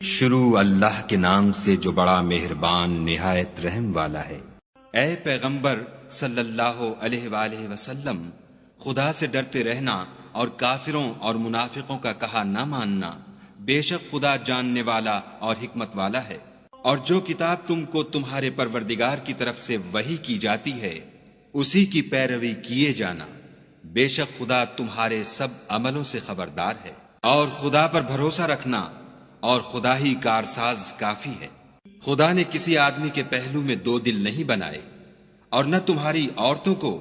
شروع اللہ کے نام سے جو بڑا مہربان نہایت رحم والا ہے۔ اے پیغمبر صلی اللہ علیہ وآلہ وسلم، خدا سے ڈرتے رہنا اور کافروں اور منافقوں کا کہا نہ ماننا، بے شک خدا جاننے والا اور حکمت والا ہے۔ اور جو کتاب تم کو تمہارے پروردگار کی طرف سے وحی کی جاتی ہے اسی کی پیروی کیے جانا، بے شک خدا تمہارے سب عملوں سے خبردار ہے۔ اور خدا پر بھروسہ رکھنا، اور خدا ہی کارساز کافی ہے۔ خدا نے کسی آدمی کے پہلو میں دو دل نہیں بنائے، اور نہ تمہاری عورتوں کو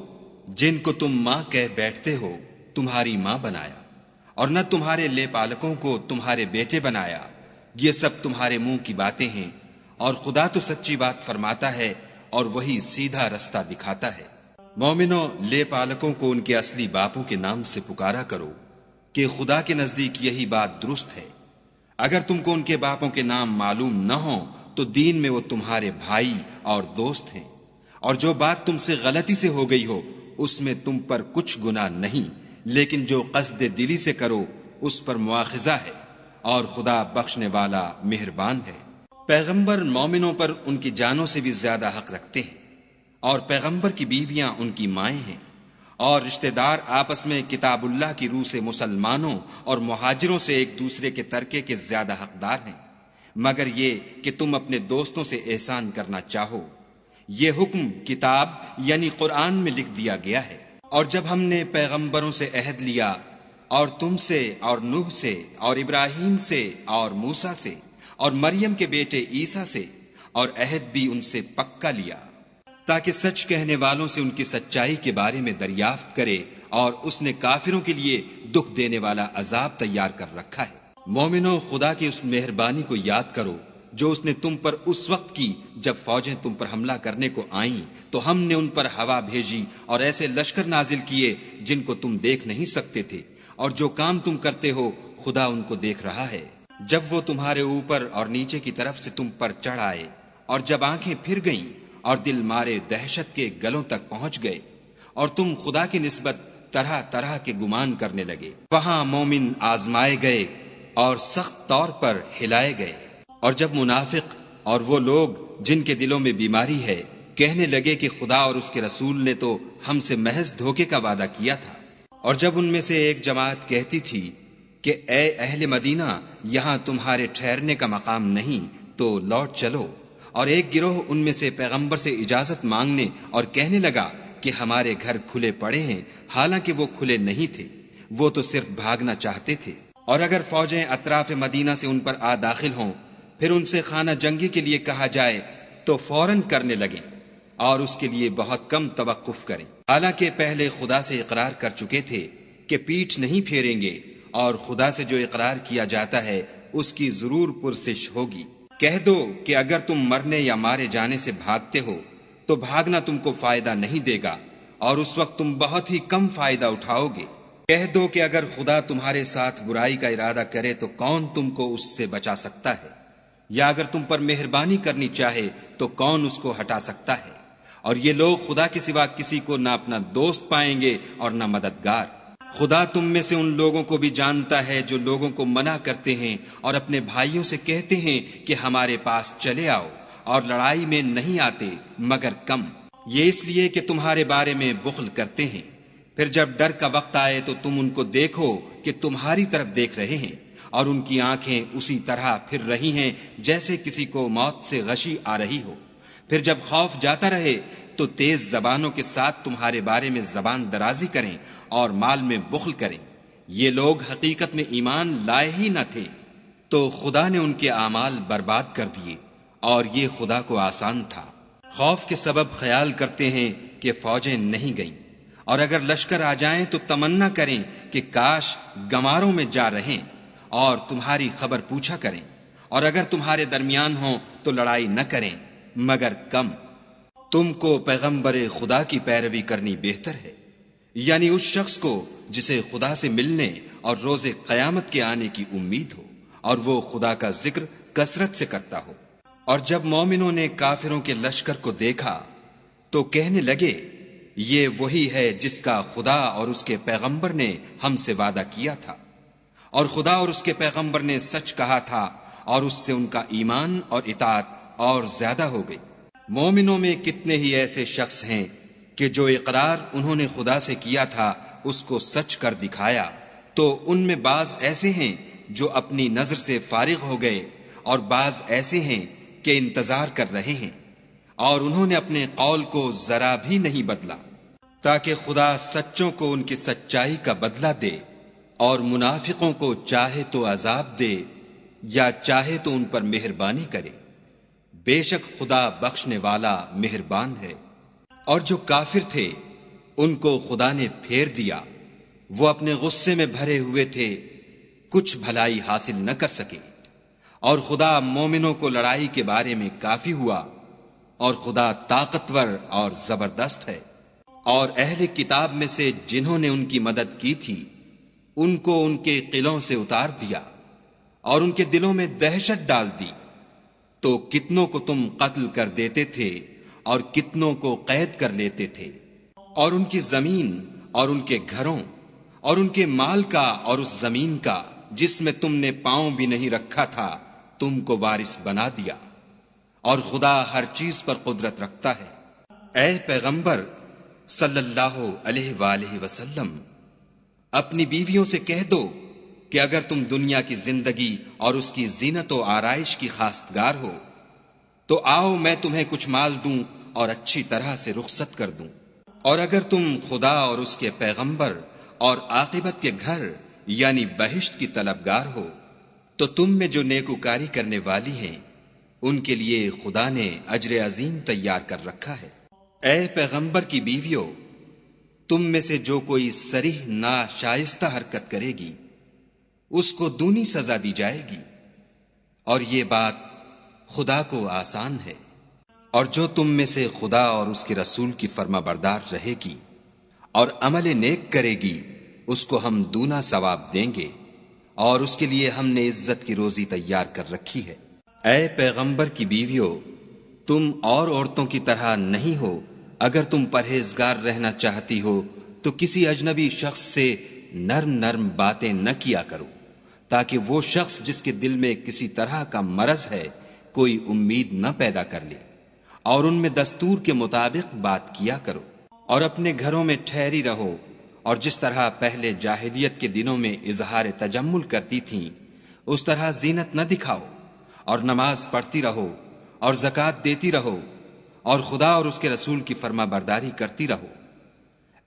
جن کو تم ماں کہہ بیٹھتے ہو تمہاری ماں بنایا، اور نہ تمہارے لے پالکوں کو تمہارے بیٹے بنایا۔ یہ سب تمہارے منہ کی باتیں ہیں، اور خدا تو سچی بات فرماتا ہے اور وہی سیدھا رستہ دکھاتا ہے۔ مومنوں، لے پالکوں کو ان کے اصلی باپوں کے نام سے پکارا کرو کہ خدا کے نزدیک یہی بات درست ہے۔ اگر تم کو ان کے باپوں کے نام معلوم نہ ہوں تو دین میں وہ تمہارے بھائی اور دوست ہیں، اور جو بات تم سے غلطی سے ہو گئی ہو اس میں تم پر کچھ گناہ نہیں، لیکن جو قصد دلی سے کرو اس پر مواخذہ ہے، اور خدا بخشنے والا مہربان ہے۔ پیغمبر مومنوں پر ان کی جانوں سے بھی زیادہ حق رکھتے ہیں، اور پیغمبر کی بیویاں ان کی مائیں ہیں، اور رشتہ دار آپس میں کتاب اللہ کی روح سے مسلمانوں اور مہاجروں سے ایک دوسرے کے ترکے کے زیادہ حقدار ہیں، مگر یہ کہ تم اپنے دوستوں سے احسان کرنا چاہو۔ یہ حکم کتاب یعنی قرآن میں لکھ دیا گیا ہے۔ اور جب ہم نے پیغمبروں سے عہد لیا، اور تم سے اور نوح سے اور ابراہیم سے اور موسیٰ سے اور مریم کے بیٹے عیسیٰ سے، اور عہد بھی ان سے پکا لیا تاکہ سچ کہنے والوں سے ان کی سچائی کے بارے میں دریافت کرے، اور اس نے کافروں کے لیے دکھ دینے والا عذاب تیار کر رکھا ہے۔ مومنوں، خدا کی اس مہربانی کو یاد کرو جو اس نے تم پر اس وقت کی جب فوجیں تم پر حملہ کرنے کو آئیں تو ہم نے ان پر ہوا بھیجی اور ایسے لشکر نازل کیے جن کو تم دیکھ نہیں سکتے تھے، اور جو کام تم کرتے ہو خدا ان کو دیکھ رہا ہے۔ جب وہ تمہارے اوپر اور نیچے کی طرف سے تم پر چڑھ آئے، اور جب آنکھیں پھر گئیں اور دل مارے دہشت کے گلوں تک پہنچ گئے، اور تم خدا کی نسبت طرح طرح کے گمان کرنے لگے، وہاں مومن آزمائے گئے اور سخت طور پر ہلائے گئے۔ اور جب منافق اور وہ لوگ جن کے دلوں میں بیماری ہے کہنے لگے کہ خدا اور اس کے رسول نے تو ہم سے محض دھوکے کا وعدہ کیا تھا، اور جب ان میں سے ایک جماعت کہتی تھی کہ اے اہل مدینہ، یہاں تمہارے ٹھہرنے کا مقام نہیں تو لوٹ چلو، اور ایک گروہ ان میں سے پیغمبر سے اجازت مانگنے اور کہنے لگا کہ ہمارے گھر کھلے پڑے ہیں، حالانکہ وہ کھلے نہیں تھے، وہ تو صرف بھاگنا چاہتے تھے۔ اور اگر فوجیں اطراف مدینہ سے ان پر آ داخل ہوں، پھر ان سے خانہ جنگی کے لیے کہا جائے تو فوراً کرنے لگیں، اور اس کے لیے بہت کم توقف کریں، حالانکہ پہلے خدا سے اقرار کر چکے تھے کہ پیٹھ نہیں پھیریں گے، اور خدا سے جو اقرار کیا جاتا ہے اس کی ضرور پرسش ہوگی۔ کہہ دو کہ اگر تم مرنے یا مارے جانے سے بھاگتے ہو تو بھاگنا تم کو فائدہ نہیں دے گا، اور اس وقت تم بہت ہی کم فائدہ اٹھاؤ گے۔ کہہ دو کہ اگر خدا تمہارے ساتھ برائی کا ارادہ کرے تو کون تم کو اس سے بچا سکتا ہے، یا اگر تم پر مہربانی کرنی چاہے تو کون اس کو ہٹا سکتا ہے۔ اور یہ لوگ خدا کے سوا کسی کو نہ اپنا دوست پائیں گے اور نہ مددگار۔ خدا تم میں سے ان لوگوں کو بھی جانتا ہے جو لوگوں کو منع کرتے ہیں اور اپنے بھائیوں سے کہتے ہیں کہ ہمارے پاس چلے آؤ، اور لڑائی میں نہیں آتے مگر کم، یہ اس لیے کہ تمہارے بارے میں بخل کرتے ہیں۔ پھر جب ڈر کا وقت آئے تو تم ان کو دیکھو کہ تمہاری طرف دیکھ رہے ہیں، اور ان کی آنکھیں اسی طرح پھر رہی ہیں جیسے کسی کو موت سے غشی آ رہی ہو۔ پھر جب خوف جاتا رہے تو تیز زبانوں کے ساتھ تمہارے بارے میں زبان درازی کریں اور مال میں بخل کریں۔ یہ لوگ حقیقت میں ایمان لائے ہی نہ تھے، تو خدا نے ان کے اعمال برباد کر دیے، اور یہ خدا کو آسان تھا۔ خوف کے سبب خیال کرتے ہیں کہ فوجیں نہیں گئیں، اور اگر لشکر آ جائیں تو تمنا کریں کہ کاش گماروں میں جا رہیں، اور تمہاری خبر پوچھا کریں، اور اگر تمہارے درمیان ہوں تو لڑائی نہ کریں مگر کم۔ تم کو پیغمبر خدا کی پیروی کرنی بہتر ہے، یعنی اس شخص کو جسے خدا سے ملنے اور روز قیامت کے آنے کی امید ہو، اور وہ خدا کا ذکر کثرت سے کرتا ہو۔ اور جب مومنوں نے کافروں کے لشکر کو دیکھا تو کہنے لگے یہ وہی ہے جس کا خدا اور اس کے پیغمبر نے ہم سے وعدہ کیا تھا، اور خدا اور اس کے پیغمبر نے سچ کہا تھا، اور اس سے ان کا ایمان اور اطاعت اور زیادہ ہو گئی۔ مومنوں میں کتنے ہی ایسے شخص ہیں کہ جو اقرار انہوں نے خدا سے کیا تھا اس کو سچ کر دکھایا، تو ان میں بعض ایسے ہیں جو اپنی نظر سے فارغ ہو گئے، اور بعض ایسے ہیں کہ انتظار کر رہے ہیں، اور انہوں نے اپنے قول کو ذرا بھی نہیں بدلا، تاکہ خدا سچوں کو ان کی سچائی کا بدلہ دے، اور منافقوں کو چاہے تو عذاب دے یا چاہے تو ان پر مہربانی کرے۔ بے شک خدا بخشنے والا مہربان ہے۔ اور جو کافر تھے ان کو خدا نے پھیر دیا، وہ اپنے غصے میں بھرے ہوئے تھے، کچھ بھلائی حاصل نہ کر سکے، اور خدا مومنوں کو لڑائی کے بارے میں کافی ہوا، اور خدا طاقتور اور زبردست ہے۔ اور اہل کتاب میں سے جنہوں نے ان کی مدد کی تھی ان کو ان کے قلعوں سے اتار دیا اور ان کے دلوں میں دہشت ڈال دی، تو کتنوں کو تم قتل کر دیتے تھے اور کتنوں کو قید کر لیتے تھے، اور ان کی زمین اور ان کے گھروں اور ان کے مال کا اور اس زمین کا جس میں تم نے پاؤں بھی نہیں رکھا تھا تم کو وارث بنا دیا، اور خدا ہر چیز پر قدرت رکھتا ہے۔ اے پیغمبر صلی اللہ علیہ وآلہ وسلم، اپنی بیویوں سے کہہ دو کہ اگر تم دنیا کی زندگی اور اس کی زینت و آرائش کی خواستگار ہو تو آؤ میں تمہیں کچھ مال دوں اور اچھی طرح سے رخصت کر دوں، اور اگر تم خدا اور اس کے پیغمبر اور عاقبت کے گھر یعنی بہشت کی طلبگار ہو تو تم میں جو نیکوکاری کرنے والی ہیں ان کے لیے خدا نے اجر عظیم تیار کر رکھا ہے۔ اے پیغمبر کی بیویوں، تم میں سے جو کوئی صریح ناشائستہ حرکت کرے گی اس کو دونی سزا دی جائے گی، اور یہ بات خدا کو آسان ہے۔ اور جو تم میں سے خدا اور اس کے رسول کی فرما بردار رہے گی اور عمل نیک کرے گی اس کو ہم دونا ثواب دیں گے، اور اس کے لیے ہم نے عزت کی روزی تیار کر رکھی ہے۔ اے پیغمبر کی بیویوں، تم اور عورتوں کی طرح نہیں ہو، اگر تم پرہیزگار رہنا چاہتی ہو تو کسی اجنبی شخص سے نرم نرم باتیں نہ کیا کرو، تاکہ وہ شخص جس کے دل میں کسی طرح کا مرض ہے کوئی امید نہ پیدا کر لے، اور ان میں دستور کے مطابق بات کیا کرو، اور اپنے گھروں میں ٹھہری رہو، اور جس طرح پہلے جاہلیت کے دنوں میں اظہار تجمل کرتی تھیں اس طرح زینت نہ دکھاؤ، اور نماز پڑھتی رہو اور زکوٰۃ دیتی رہو، اور خدا اور اس کے رسول کی فرما برداری کرتی رہو۔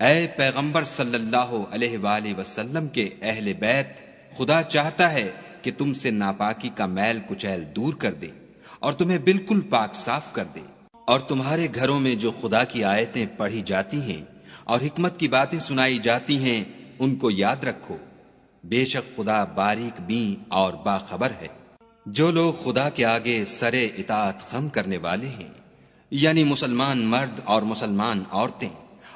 اے پیغمبر صلی اللہ علیہ وآلہ وسلم کے اہل بیت، خدا چاہتا ہے کہ تم سے ناپاکی کا میل کچیل دور کر دے اور تمہیں بالکل پاک صاف کر دے، اور تمہارے گھروں میں جو خدا کی آیتیں پڑھی جاتی ہیں اور حکمت کی باتیں سنائی جاتی ہیں ان کو یاد رکھو، بے شک خدا باریک بین اور باخبر ہے۔ جو لوگ خدا کے آگے سر اطاعت خم کرنے والے ہیں، یعنی مسلمان مرد اور مسلمان عورتیں،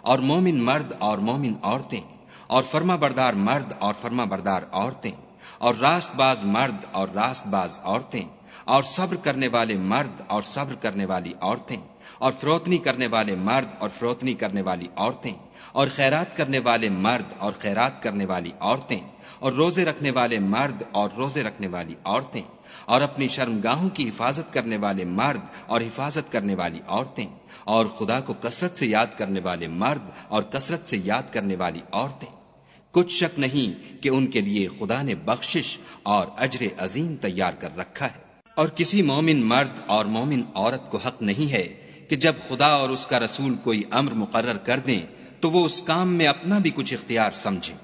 اور مومن مرد اور مومن عورتیں، اور فرما بردار مرد اور فرما بردار عورتیں، اور راست باز مرد اور راست باز عورتیں، اور صبر کرنے والے مرد اور صبر کرنے والی عورتیں، اور فروتنی کرنے والے مرد اور فروتنی کرنے والی عورتیں، اور خیرات کرنے والے مرد اور خیرات کرنے والی عورتیں، اور روزے رکھنے والے مرد اور روزے رکھنے والی عورتیں، اور اپنی شرمگاہوں کی حفاظت کرنے والے مرد اور حفاظت کرنے والی عورتیں، اور خدا کو کثرت سے یاد کرنے والے مرد اور کثرت سے یاد کرنے والی عورتیں۔ کچھ شک نہیں کہ ان کے لیے خدا نے بخشش اور اجر عظیم تیار کر رکھا ہے۔ اور کسی مومن مرد اور مومن عورت کو حق نہیں ہے کہ جب خدا اور اس کا رسول کوئی امر مقرر کر دیں تو وہ اس کام میں اپنا بھی کچھ اختیار سمجھیں،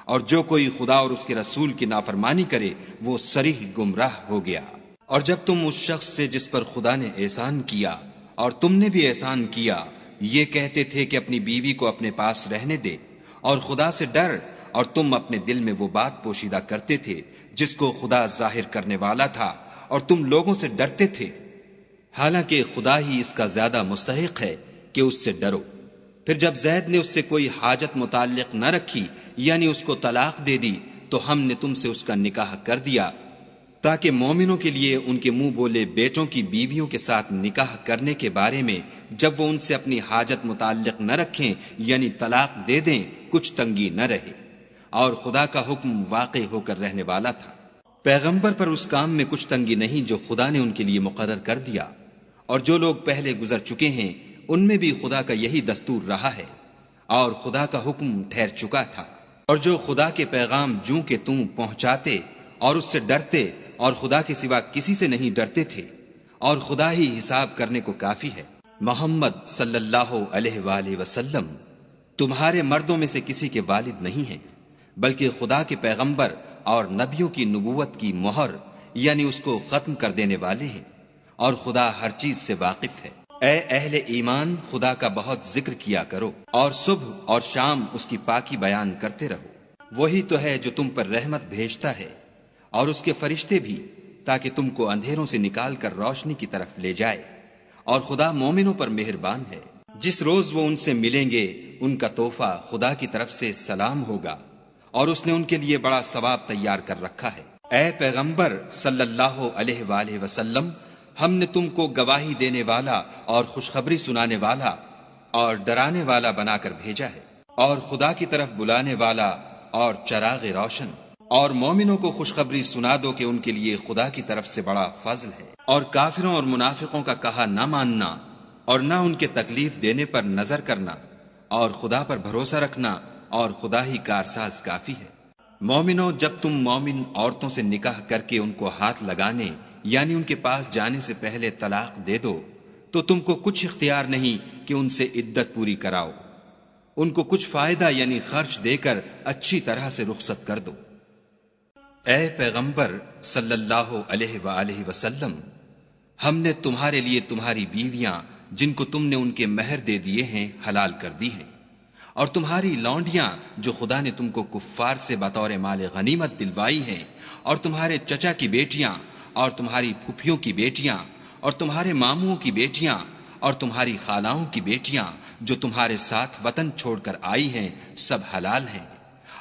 اور جو کوئی خدا اور اس کے رسول کی نافرمانی کرے وہ صریح گمراہ ہو گیا۔ اور جب تم اس شخص سے جس پر خدا نے احسان کیا اور تم نے بھی احسان کیا یہ کہتے تھے کہ اپنی بیوی کو اپنے پاس رہنے دے اور خدا سے ڈر، اور تم اپنے دل میں وہ بات پوشیدہ کرتے تھے جس کو خدا ظاہر کرنے والا تھا اور تم لوگوں سے ڈرتے تھے، حالانکہ خدا ہی اس کا زیادہ مستحق ہے کہ اس سے ڈرو۔ پھر جب زید نے اس سے کوئی حاجت متعلق نہ رکھی یعنی اس کو طلاق دے دی تو ہم نے تم سے اس کا نکاح کر دیا تاکہ مومنوں کے لیے ان کے منہ بولے بیٹوں کی بیویوں کے ساتھ نکاح کرنے کے بارے میں جب وہ ان سے اپنی حاجت متعلق نہ رکھیں یعنی طلاق دے دیں کچھ تنگی نہ رہے، اور خدا کا حکم واقع ہو کر رہنے والا تھا۔ پیغمبر پر اس کام میں کچھ تنگی نہیں جو خدا نے ان کے لیے مقرر کر دیا، اور جو لوگ پہلے گزر چکے ہیں ان میں بھی خدا کا یہی دستور رہا ہے، اور خدا کا حکم ٹھہر چکا تھا۔ اور جو خدا کے پیغام جوں کہ توں پہنچاتے اور اس سے ڈرتے اور خدا کے سوا کسی سے نہیں ڈرتے تھے، اور خدا ہی حساب کرنے کو کافی ہے۔ محمد صلی اللہ علیہ وآلہ وسلم تمہارے مردوں میں سے کسی کے والد نہیں ہیں، بلکہ خدا کے پیغمبر اور نبیوں کی نبوت کی مہر یعنی اس کو ختم کر دینے والے ہیں، اور خدا ہر چیز سے واقف ہے۔ اے اہل ایمان، خدا کا بہت ذکر کیا کرو اور صبح اور شام اس کی پاکی بیان کرتے رہو۔ وہی تو ہے جو تم پر رحمت بھیجتا ہے، اور اس کے فرشتے بھی، تاکہ تم کو اندھیروں سے نکال کر روشنی کی طرف لے جائے، اور خدا مومنوں پر مہربان ہے۔ جس روز وہ ان سے ملیں گے ان کا تحفہ خدا کی طرف سے سلام ہوگا، اور اس نے ان کے لیے بڑا ثواب تیار کر رکھا ہے۔ اے پیغمبر صلی اللہ علیہ وآلہ وسلم، ہم نے تم کو گواہی دینے والا اور خوشخبری سنانے والا اور ڈرانے والا بنا کر بھیجا ہے، اور خدا کی طرف بلانے والا اور چراغ روشن۔ اور مومنوں کو خوشخبری سنا دو کہ ان کے لیے خدا کی طرف سے بڑا فضل ہے، اور کافروں اور منافقوں کا کہا نہ ماننا اور نہ ان کے تکلیف دینے پر نظر کرنا، اور خدا پر بھروسہ رکھنا، اور خدا ہی کارساز کافی ہے۔ مومنوں، جب تم مومن عورتوں سے نکاح کر کے ان کو ہاتھ لگانے یعنی ان کے پاس جانے سے پہلے طلاق دے دو تو تم کو کچھ اختیار نہیں کہ ان سے عدت پوری کراؤ، ان کو کچھ فائدہ یعنی خرچ دے کر اچھی طرح سے رخصت کر دو۔ اے پیغمبر صلی اللہ علیہ وآلہ وسلم، ہم نے تمہارے لیے تمہاری بیویاں جن کو تم نے ان کے مہر دے دیے ہیں حلال کر دی ہیں، اور تمہاری لونڈیاں جو خدا نے تم کو کفار سے بطور مال غنیمت دلوائی ہیں، اور تمہارے چچا کی بیٹیاں اور تمہاری پھپھیوں کی بیٹیاں اور تمہارے ماموں کی بیٹیاں اور تمہاری خالاؤں کی بیٹیاں جو تمہارے ساتھ وطن چھوڑ کر آئی ہیں، سب حلال ہیں۔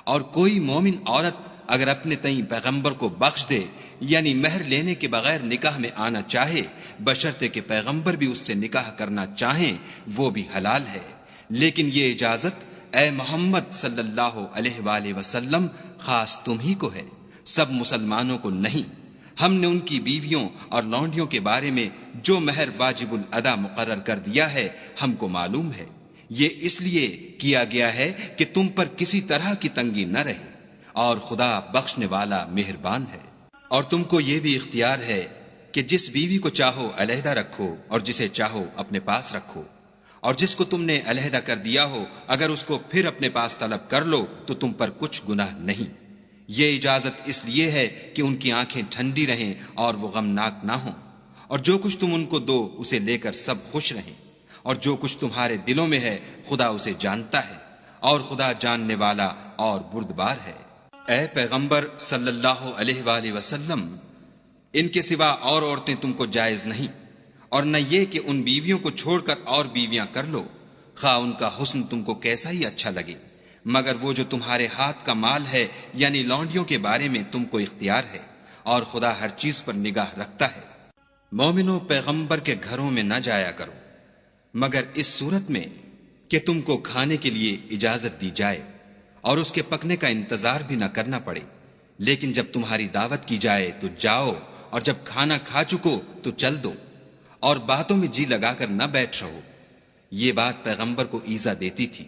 اور کوئی مومن عورت اگر اپنے تئیں پیغمبر کو بخش دے یعنی مہر لینے کے بغیر نکاح میں آنا چاہے، بشرطے کہ پیغمبر بھی اس سے نکاح کرنا چاہیں، وہ بھی حلال ہے۔ لیکن یہ اجازت اے محمد صلی اللہ علیہ وآلہ وسلم خاص تم ہی کو ہے، سب مسلمانوں کو نہیں۔ ہم نے ان کی بیویوں اور لونڈیوں کے بارے میں جو مہر واجب الادا مقرر کر دیا ہے ہم کو معلوم ہے، یہ اس لیے کیا گیا ہے کہ تم پر کسی طرح کی تنگی نہ رہے، اور خدا بخشنے والا مہربان ہے۔ اور تم کو یہ بھی اختیار ہے کہ جس بیوی کو چاہو علیحدہ رکھو اور جسے چاہو اپنے پاس رکھو، اور جس کو تم نے علیحدہ کر دیا ہو اگر اس کو پھر اپنے پاس طلب کر لو تو تم پر کچھ گناہ نہیں۔ یہ اجازت اس لیے ہے کہ ان کی آنکھیں ٹھنڈی رہیں اور وہ غمناک نہ ہوں، اور جو کچھ تم ان کو دو اسے لے کر سب خوش رہیں، اور جو کچھ تمہارے دلوں میں ہے خدا اسے جانتا ہے، اور خدا جاننے والا اور بردبار ہے۔ اے پیغمبر صلی اللہ علیہ وآلہ وسلم، ان کے سوا اور عورتیں تم کو جائز نہیں، اور نہ یہ کہ ان بیویوں کو چھوڑ کر اور بیویاں کر لو، خواہ ان کا حسن تم کو کیسا ہی اچھا لگے، مگر وہ جو تمہارے ہاتھ کا مال ہے یعنی لونڈیوں کے بارے میں تم کو اختیار ہے، اور خدا ہر چیز پر نگاہ رکھتا ہے۔ مومنوں، پیغمبر کے گھروں میں نہ جایا کرو مگر اس صورت میں کہ تم کو کھانے کے لیے اجازت دی جائے اور اس کے پکنے کا انتظار بھی نہ کرنا پڑے، لیکن جب تمہاری دعوت کی جائے تو جاؤ، اور جب کھانا کھا چکو تو چل دو، اور باتوں میں جی لگا کر نہ بیٹھ رہو۔ یہ بات پیغمبر کو ایذا دیتی تھی،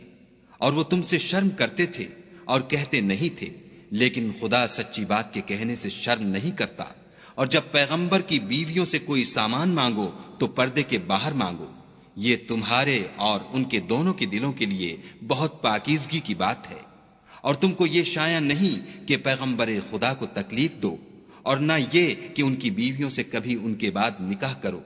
اور وہ تم سے شرم کرتے تھے اور کہتے نہیں تھے، لیکن خدا سچی بات کے کہنے سے شرم نہیں کرتا۔ اور جب پیغمبر کی بیویوں سے کوئی سامان مانگو تو پردے کے باہر مانگو، یہ تمہارے اور ان کے دونوں کے دلوں کے لیے بہت پاکیزگی کی بات ہے۔ اور تم کو یہ شایع نہیں کہ پیغمبر خدا کو تکلیف دو، اور نہ یہ کہ ان کی بیویوں سے کبھی ان کے بعد نکاح کرو،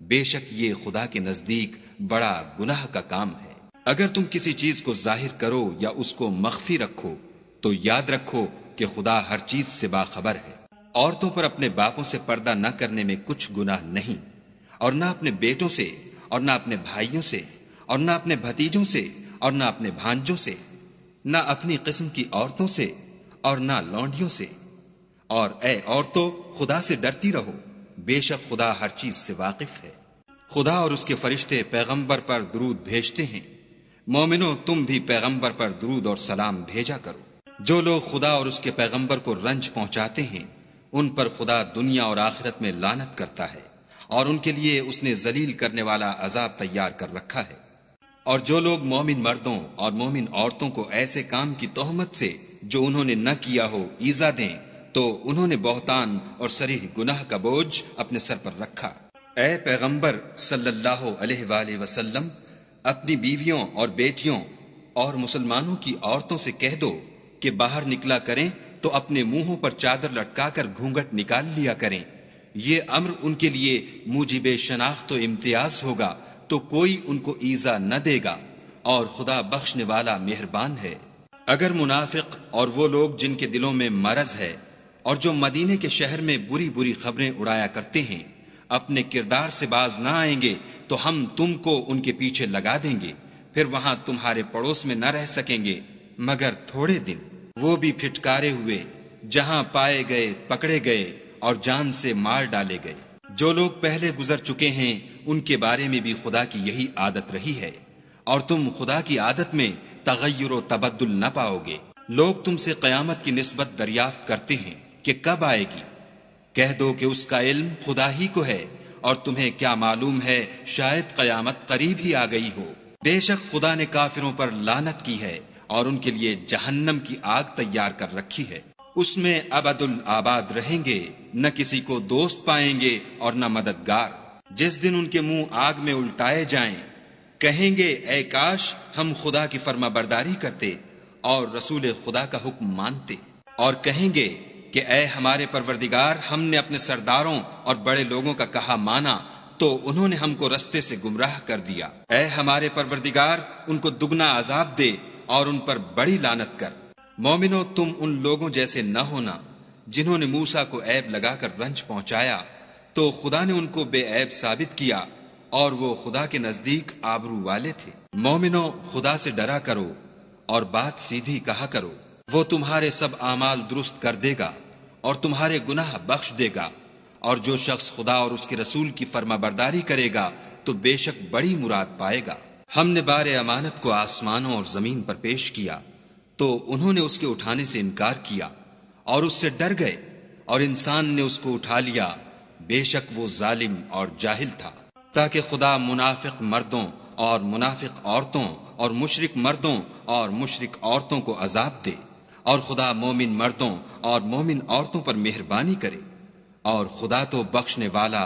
بے شک یہ خدا کے نزدیک بڑا گناہ کا کام ہے۔ اگر تم کسی چیز کو ظاہر کرو یا اس کو مخفی رکھو تو یاد رکھو کہ خدا ہر چیز سے باخبر ہے۔ عورتوں پر اپنے باپوں سے پردہ نہ کرنے میں کچھ گناہ نہیں، اور نہ اپنے بیٹوں سے، اور نہ اپنے بھائیوں سے، اور نہ اپنے بھتیجوں سے، اور نہ اپنے بھانجوں سے، نہ اپنی قسم کی عورتوں سے، اور نہ لونڈیوں سے۔ اور اے عورتوں، خدا سے ڈرتی رہو، بے شک خدا ہر چیز سے واقف ہے۔ خدا اور اس کے فرشتے پیغمبر پر درود بھیجتے ہیں، مومنوں تم بھی پیغمبر پر درود اور سلام بھیجا کرو۔ جو لوگ خدا اور اس کے پیغمبر کو رنج پہنچاتے ہیں ان پر خدا دنیا اور آخرت میں لعنت کرتا ہے، اور ان کے لیے اس نے ذلیل کرنے والا عذاب تیار کر رکھا ہے۔ اور جو لوگ مومن مردوں اور مومن عورتوں کو ایسے کام کی تہمت سے جو انہوں نے نہ کیا ہو ایذا دیں تو انہوں نے بہتان اور صریح گناہ کا بوجھ اپنے سر پر رکھا۔ اے پیغمبر صلی اللہ علیہ وآلہ وسلم، اپنی بیویوں اور بیٹیوں اور مسلمانوں کی عورتوں سے کہہ دو کہ باہر نکلا کریں تو اپنے منہوں پر چادر لٹکا کر گھونگھٹ نکال لیا کریں۔ یہ امر ان کے لیے موجب شناخت و امتیاز ہوگا تو کوئی ان کو ایذا نہ دے گا، اور خدا بخشنے والا مہربان ہے۔ اگر منافق اور وہ لوگ جن کے دلوں میں مرض ہے اور جو مدینے کے شہر میں بری بری خبریں اڑایا کرتے ہیں اپنے کردار سے باز نہ آئیں گے تو ہم تم کو ان کے پیچھے لگا دیں گے، پھر وہاں تمہارے پڑوس میں نہ رہ سکیں گے مگر تھوڑے دن، وہ بھی پھٹکارے ہوئے، جہاں پائے گئے پکڑے گئے اور جان سے مار ڈالے گئے۔ جو لوگ پہلے گزر چکے ہیں ان کے بارے میں بھی خدا کی یہی عادت رہی ہے، اور تم خدا کی عادت میں تغیر و تبدل نہ پاؤ گے۔ لوگ تم سے قیامت کی نسبت دریافت کرتے ہیں کہ کب آئے گی، کہہ دو کہ اس کا علم خدا ہی کو ہے، اور تمہیں کیا معلوم ہے شاید قیامت قریب ہی آ گئی ہو۔ بے شک خدا نے کافروں پر لعنت کی ہے اور ان کے لیے جہنم کی آگ تیار کر رکھی ہے، اس میں ابد الآباد رہیں گے، نہ کسی کو دوست پائیں گے اور نہ مددگار۔ جس دن ان کے منہ آگ میں الٹائے جائیں کہیں گے اے کاش ہم خدا کی فرما برداری کرتے اور رسول خدا کا حکم مانتے، اور کہیں گے کہ اے ہمارے پروردگار، ہم نے اپنے سرداروں اور بڑے لوگوں کا کہا مانا تو انہوں نے ہم کو رستے سے گمراہ کر دیا۔ اے ہمارے پروردگار، ان کو دگنا عذاب دے اور ان پر بڑی لعنت کر۔ مومنو، تم ان لوگوں جیسے نہ ہونا جنہوں نے موسیٰ کو عیب لگا کر رنج پہنچایا تو خدا نے ان کو بے عیب ثابت کیا، اور وہ خدا کے نزدیک آبرو والے تھے۔ مومنو، خدا سے ڈرا کرو اور بات سیدھی کہا کرو، وہ تمہارے سب اعمال درست کر دے گا اور تمہارے گناہ بخش دے گا، اور جو شخص خدا اور اس کے رسول کی فرما برداری کرے گا تو بے شک بڑی مراد پائے گا۔ ہم نے بار امانت کو آسمانوں اور زمین پر پیش کیا تو انہوں نے اس کے اٹھانے سے انکار کیا اور اس سے ڈر گئے، اور انسان نے اس کو اٹھا لیا، بے شک وہ ظالم اور جاہل تھا، تاکہ خدا منافق مردوں اور منافق عورتوں اور مشرک مردوں اور مشرک عورتوں کو عذاب دے، اور خدا مومن مردوں اور مومن عورتوں پر مہربانی کرے، اور خدا تو بخشنے والا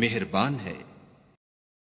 مہربان ہے۔